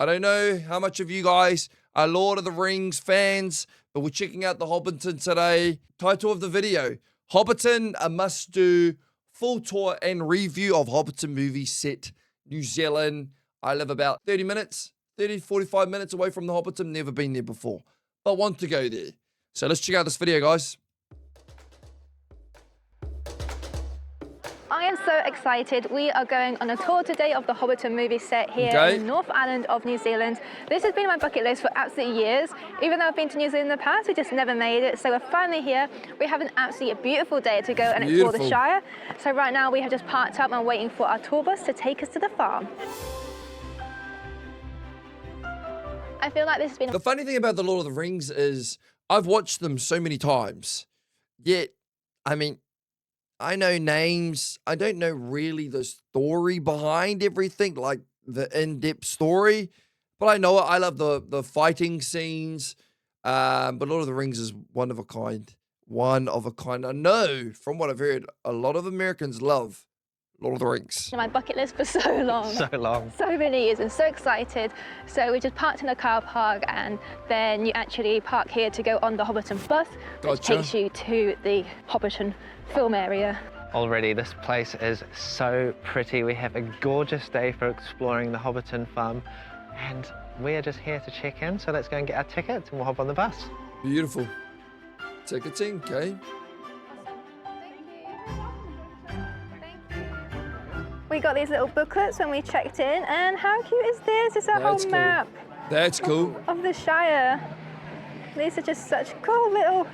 I don't know how much of you guys are Lord of the Rings fans, but we're checking out the Hobbiton today. Title of the video, Hobbiton, a must-do full tour and review of Hobbiton movie set, New Zealand. I live about 45 minutes away from the Hobbiton, never been there before, but want to go there. So let's check out this video, guys. I am so excited. We are going on a tour today of the Hobbiton movie set here in the North Island of New Zealand. This has been on my bucket list for absolutely years. Even though I've been to New Zealand in the past, we just never made it. So we're finally here. We have an absolutely beautiful day to go and explore the Shire. So right now we have just parked up and waiting for our tour bus to take us to the farm. I feel like this has been... The funny thing about the Lord of the Rings is I've watched them so many times, yet, I mean, I know names. I don't know really the story behind everything, like the in-depth story, but I know it. I love the fighting scenes, but Lord of the Rings is one of a kind. One of a kind. I know, from what I've heard, a lot of Americans love Lord of the Rings. On my bucket list for so long. So long. So many years and so excited. So we just parked in a car park and then you actually park here to go on the Hobbiton bus, which takes you to the Hobbiton film area. Already this place is so pretty. We have a gorgeous day for exploring the Hobbiton farm and we are just here to check in. So let's go and get our tickets and we'll hop on the bus. Beautiful. Ticketing, okay. We got these little booklets when we checked in, and how cute is this? It's a whole map. That's cool. Of the Shire. These are just such cool little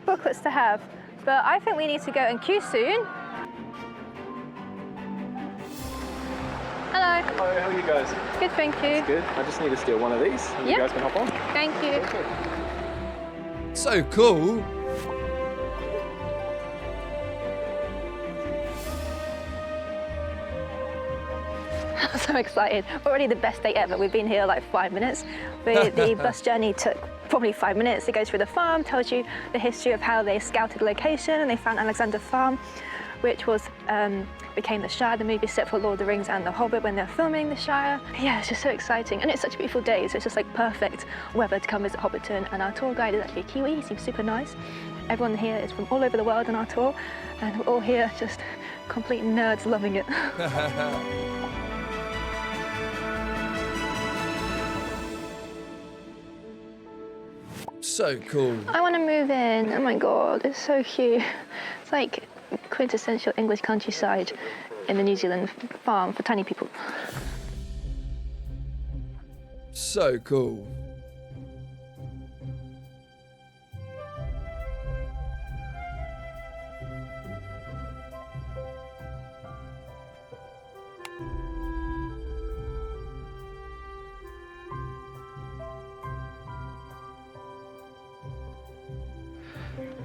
booklets to have. But I think we need to go and queue soon. Hello. Hello, how are you guys? Good, thank you. Good. I just need to steal one of these, and you guys can hop on. Thank you. So cool. I'm so excited. Already the best day ever. We've been here like 5 minutes. The bus journey took probably 5 minutes. It goes through the farm, tells you the history of how they scouted the location and they found Alexander Farm, which was became the Shire, the movie set for Lord of the Rings and The Hobbit when they're filming the Shire. Yeah, it's just so exciting. And it's such a beautiful day, so it's just like perfect weather to come visit Hobbiton. And our tour guide is actually a Kiwi, he seems super nice. Everyone here is from all over the world on our tour, and we're all here just complete nerds loving it. So cool. I want to move in. Oh my god, it's so cute. It's like quintessential English countryside in the New Zealand farm for tiny people. So cool.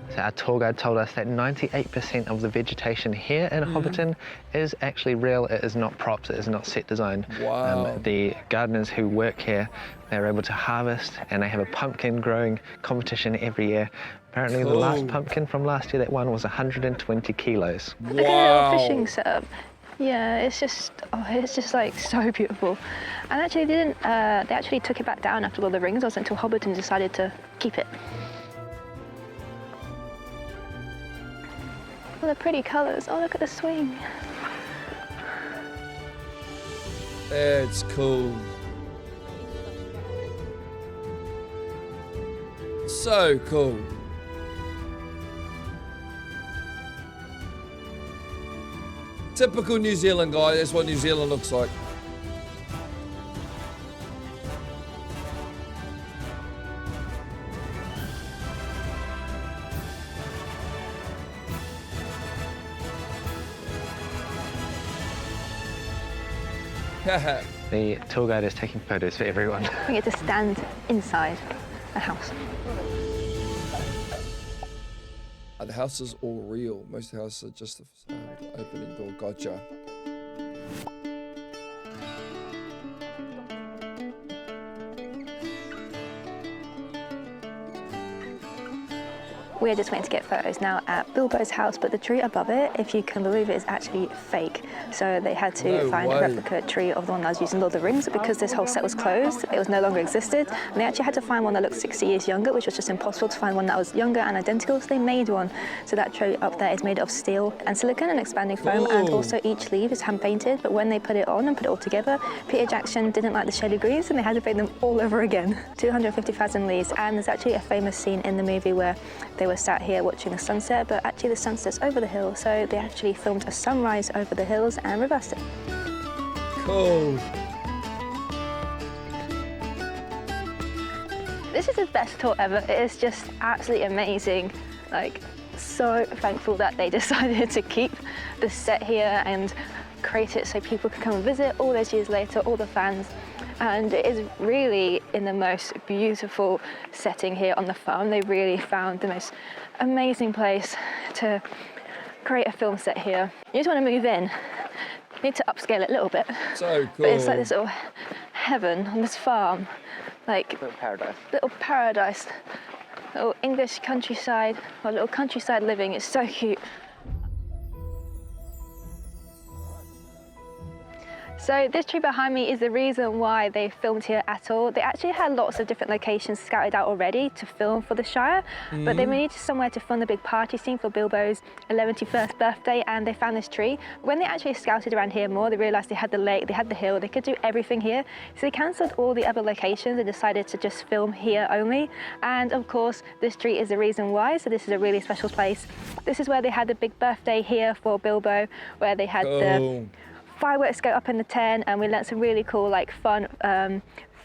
So our tour guide told us that 98% of the vegetation here in Hobbiton is actually real. It is not props, it is not set design. Wow. The gardeners who work here, they're able to harvest and they have a pumpkin growing competition every year. Apparently the last pumpkin from last year that won was 120 kilos. Wow. Look at the little fishing setup. Yeah, it's just like so beautiful. And actually they actually took it back down after Lord of the Rings. It wasn't until Hobbiton decided to keep it. All the pretty colours. Oh, look at the swing. It's cool. So cool. Typical New Zealand guy. That's what New Zealand looks like. The tour guide is taking photos for everyone. We get to stand inside a house. Are the houses all real? Most houses are just a facade, opening door. Gotcha. We're just waiting to get photos now at Bilbo's house, but the tree above it, if you can believe it, is actually fake. So they had to find a replica tree of the one that was used in Lord of the Rings, because this whole set was closed, it was no longer existed, and they actually had to find one that looked 60 years younger, which was just impossible to find one that was younger and identical, so they made one. So that tree up there is made of steel and silicon and expanding foam, and also each leaf is hand painted, but when they put it on and put it all together, Peter Jackson didn't like the shade of greens and they had to paint them all over again. 250,000 leaves, and there's actually a famous scene in the movie where they were sat here watching the sunset, but actually the sunset's over the hill, so they actually filmed a sunrise over the hills and reversed it. Cool. This is the best tour ever. It is just absolutely amazing. Like, so thankful that they decided to keep the set here and create it so people could come and visit all those years later, all the fans. And it is really in the most beautiful setting here on the farm. They really found the most amazing place to create a film set here. You just want to move in. You need to upscale it a little bit. So cool. But it's like this little heaven on this farm. Like Little paradise. Little paradise. Little English countryside, or little countryside living. It's so cute. So this tree behind me is the reason why they filmed here at all. They actually had lots of different locations scouted out already to film for the Shire, but they needed somewhere to film the big party scene for Bilbo's 11th birthday, and they found this tree. When they actually scouted around here more, they realised they had the lake, they had the hill, they could do everything here. So they cancelled all the other locations and decided to just film here only. And of course, this tree is the reason why, so this is a really special place. This is where they had the big birthday here for Bilbo, where they had the fireworks go up in the tent, and we learnt some really cool, like, fun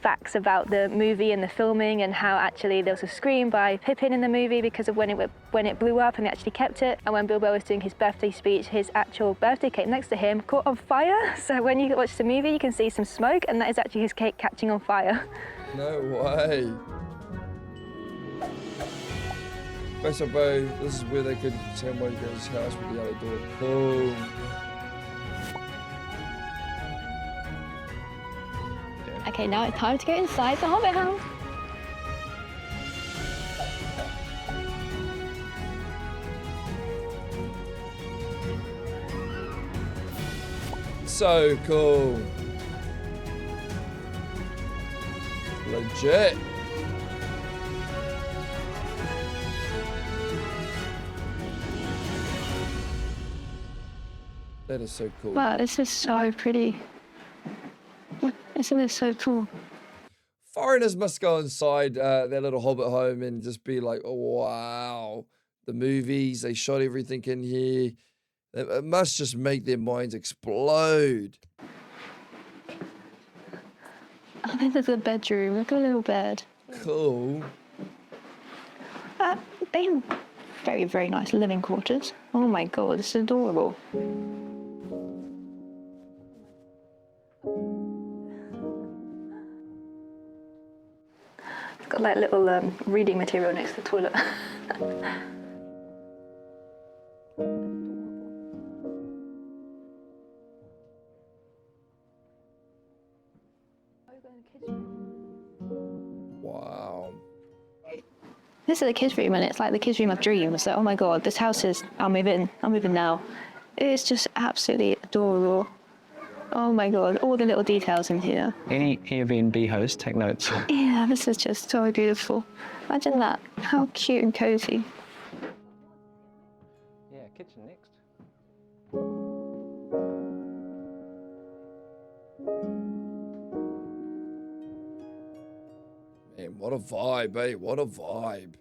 facts about the movie and the filming, and how actually there was a scream by Pippin in the movie because of when it blew up, and they actually kept it. And when Bilbo was doing his birthday speech, his actual birthday cake next to him caught on fire. So when you watch the movie, you can see some smoke, and that is actually his cake catching on fire. No way. Best of both, this is where they could send one to his house with the other door. Cool. Okay, now it's time to go inside the Hobbit house. So cool. Legit. That is so cool. Wow, this is so pretty. Isn't this so cool? Foreigners must go inside their little Hobbit home and just be like, oh, wow, the movies, they shot everything in here. It must just make their minds explode. Oh, this is a bedroom. Look at the little bed. Cool. They have very, very nice living quarters. Oh my God, this is adorable. It's got like little reading material next to the toilet. Wow. This is the kids' room, and it's like the kids' room of dreams. So, oh my God, this house is, I'll move in now. It's just absolutely adorable. Oh my God, all the little details in here. Any Airbnb host, take notes. Yeah, this is just so beautiful. Imagine that, how cute and cozy. Yeah, kitchen next. Man, what a vibe, eh? What a vibe.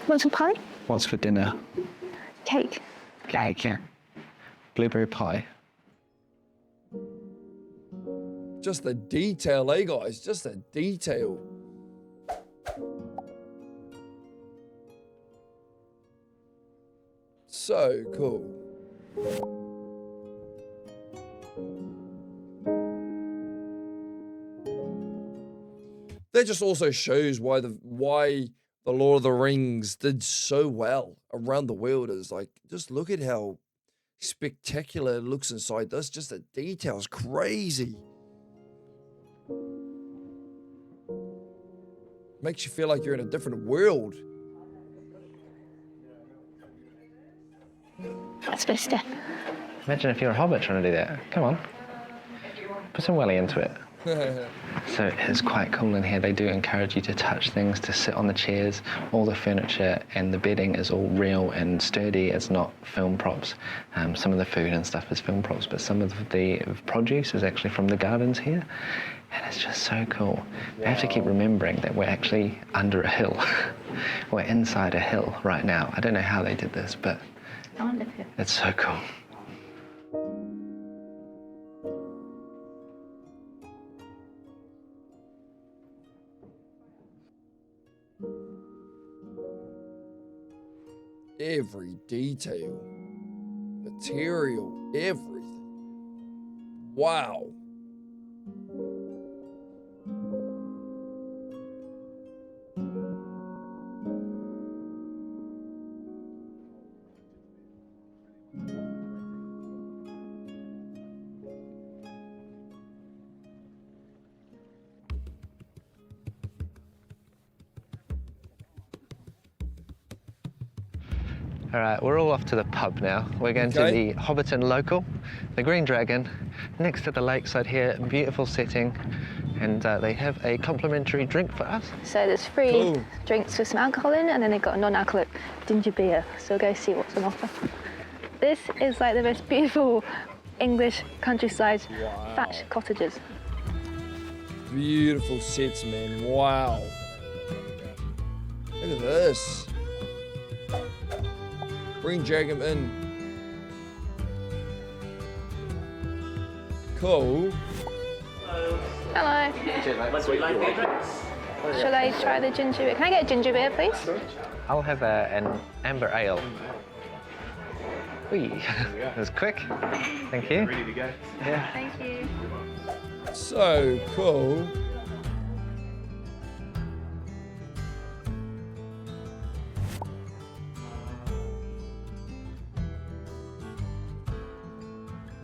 Want some pie? What's for dinner? Cake. Cake, yeah. Blueberry pie. Just the detail, eh, guys? Just the detail. So cool. That just also shows why the Lord of the Rings did so well around the world. Is like, just look at how spectacular it looks inside this. Just the details, crazy. Makes you feel like you're in a different world. That's a bit stiff. Imagine if you're a hobbit trying to do that. Come on. Put some welly into it. So it's quite cool in here. They do encourage you to touch things, to sit on the chairs. All the furniture and the bedding is all real and sturdy. It's not film props. Some of the food and stuff is film props, but some of the produce is actually from the gardens here. And it's just so cool. We have to keep remembering that we're actually under a hill. We're inside a hill right now. I don't know how they did this, but I want to live here. it's so cool. Every detail, material, everything. Wow. All right, we're all off to the pub now. We're going to the Hobbiton local, the Green Dragon, next to the lakeside here, beautiful setting, and they have a complimentary drink for us. So there's free drinks with some alcohol in, and then they've got a non-alcoholic ginger beer. So we'll go see what's on offer. This is like the most beautiful English countryside thatched cottages. Beautiful sets, man. Wow. Look at this. Green Dragon Inn. Cool. Hello. Shall I try the ginger beer? Can I get a ginger beer, please? I'll have an amber ale. Whee, that was quick. Thank you. Ready to go? Yeah. Thank you. So cool.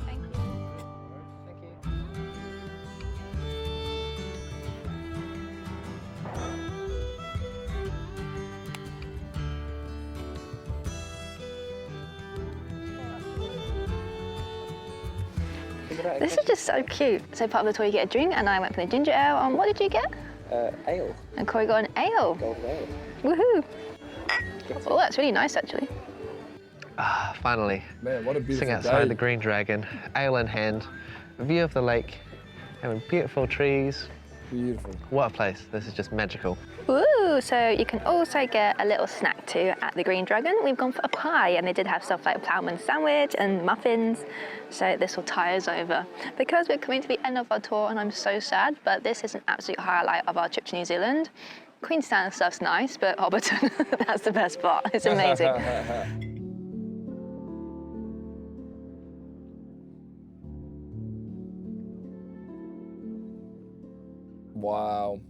Thank you. Thank you. This is just so cute. So part of the tour you get a drink, and I went for the ginger ale. What did you get? Ale. And Corey got an ale. Golden ale. Woohoo! Oh, that's really nice, actually. Ah, finally. Man, what a beautiful Sitting outside day. the Green Dragon, ale in hand, a view of the lake, having beautiful trees. Beautiful. What a place. This is just magical. Ooh, so you can also get a little snack too at the Green Dragon. We've gone for a pie, and they did have stuff like a ploughman sandwich and muffins. So this will tie us over. Because we're coming to the end of our tour, and I'm so sad, but this is an absolute highlight of our trip to New Zealand. Queenstown stuff's nice, but Hobbiton, that's the best part. It's amazing. Wow.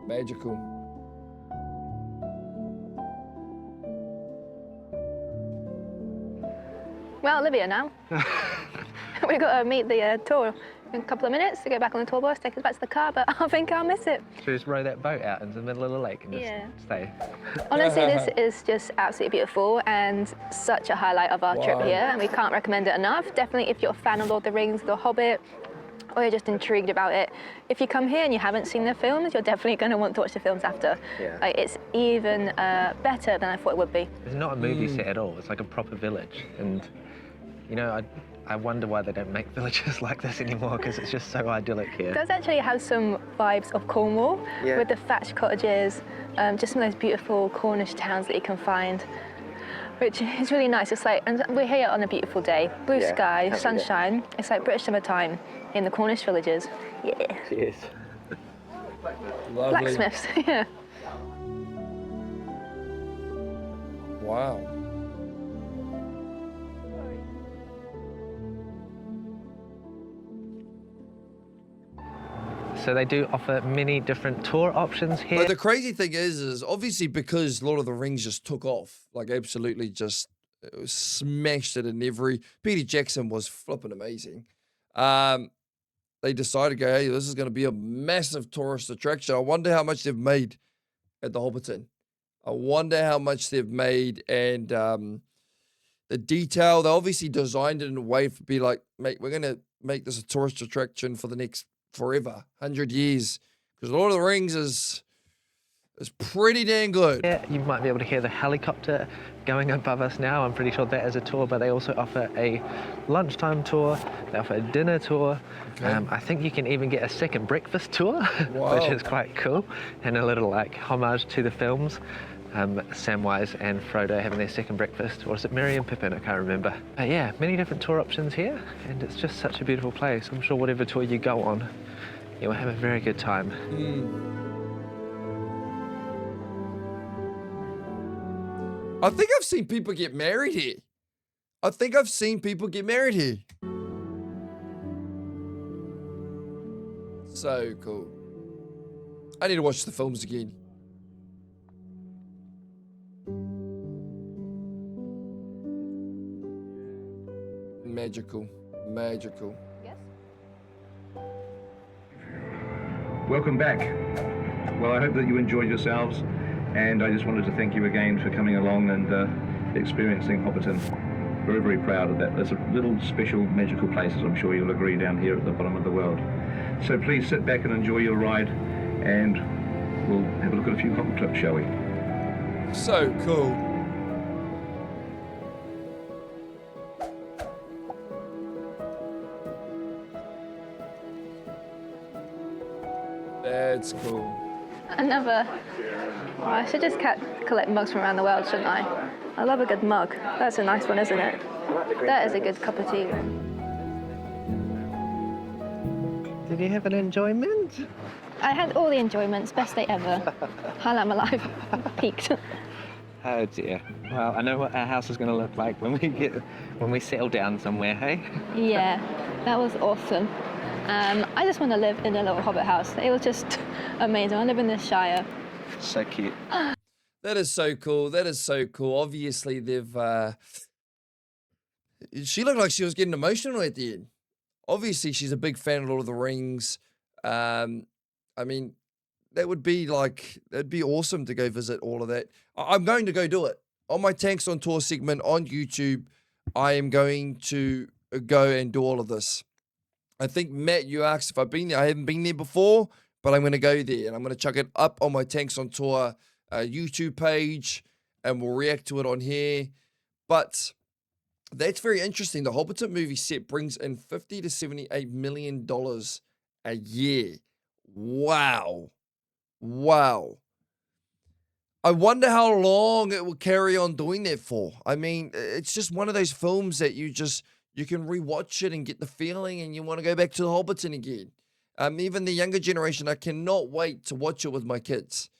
Magical. Well, Olivia now. We've got to meet the tour in a couple of minutes to go back on the tour bus, take us back to the car, but I think I'll miss it. Should we just row that boat out into the middle of the lake and just stay? Honestly, this is just absolutely beautiful and such a highlight of our trip Wow. here, and we can't recommend it enough. Definitely if you're a fan of Lord of the Rings, The Hobbit, or you're just intrigued about it, if you come here and you haven't seen the films, you're definitely going to want to watch the films after. Yeah. Like, it's even better than I thought it would be. It's not a movie set at all. It's like a proper village. And, you know, I wonder why they don't make villages like this anymore, because it's just so idyllic here. It does actually have some vibes of Cornwall, Yeah. with the thatched cottages, just some of those beautiful Cornish towns that you can find, which is really nice. It's like, and we're here on a beautiful day, blue Yeah, sky, can't beat it. sunshine. It's like British summertime in the Cornish villages. Yeah. Cheers. Lovely. Blacksmiths, yeah. Wow. So they do offer many different tour options here. But the crazy thing is obviously because Lord of the Rings just took off, like absolutely just smashed it in every. Peter Jackson was flipping amazing. they decided, go, hey, this is going to be a massive tourist attraction. I wonder how much they've made at the Hobbiton. I wonder how much they've made, and the detail. They obviously designed it in a way to be like, mate, we're going to make this a tourist attraction for the next forever, 100 years, because Lord of the Rings is pretty dang good. Yeah, you might be able to hear the helicopter going above us now. I'm pretty sure that is a tour, but they also offer a lunchtime tour. They offer a dinner tour. Okay. I think you can even get a second breakfast tour, Wow. which is quite cool, and a little like homage to the films. Samwise and Frodo having their second breakfast, or is it Merry and Pippin? I can't remember. But yeah, many different tour options here, and it's just such a beautiful place. I'm sure whatever tour you go on, you'll have a very good time. I think I've seen people get married here. So cool. I need to watch the films again. Magical. Yes. Welcome back. Well, I hope that you enjoyed yourselves, and I just wanted to thank you again for coming along and experiencing Hobbiton. Very, very proud of that. There's a little special magical place, as I'm sure you'll agree, down here at the bottom of the world. So please sit back and enjoy your ride, and we'll have a look at a few Hobbit clips, shall we? So cool. That's cool. Another. Oh, I should just collect mugs from around the world, shouldn't I? I love a good mug. That's a nice one, isn't it? That is a good cup of tea. Did you have an enjoyment? I had all the enjoyments. Best day ever. Highlight my life. Peaked. Oh dear. Well, I know what our house is going to look like when we settle down somewhere, hey? Yeah, that was awesome. I just want to live in a little Hobbit house. It was just amazing. I live in the Shire. So cute. That is so cool. Obviously, they've. She looked like she was getting emotional at the end. Obviously, she's a big fan of Lord of the Rings. I mean, that'd be awesome to go visit all of that. I'm going to go do it. On my Tanks on Tour segment on YouTube, I am going to go and do all of this. I think, Matt, you asked if I've been there. I haven't been there before, but I'm going to go there, and I'm going to chuck it up on my Tanks on Tour YouTube page, and we'll react to it on here. But that's very interesting. The Hobbiton movie set brings in $50 to $78 million a year. Wow. I wonder how long it will carry on doing that for. I mean, it's just one of those films that you can rewatch it and get the feeling, and you want to go back to the Hobbiton again. Even the younger generation, I cannot wait to watch it with my kids.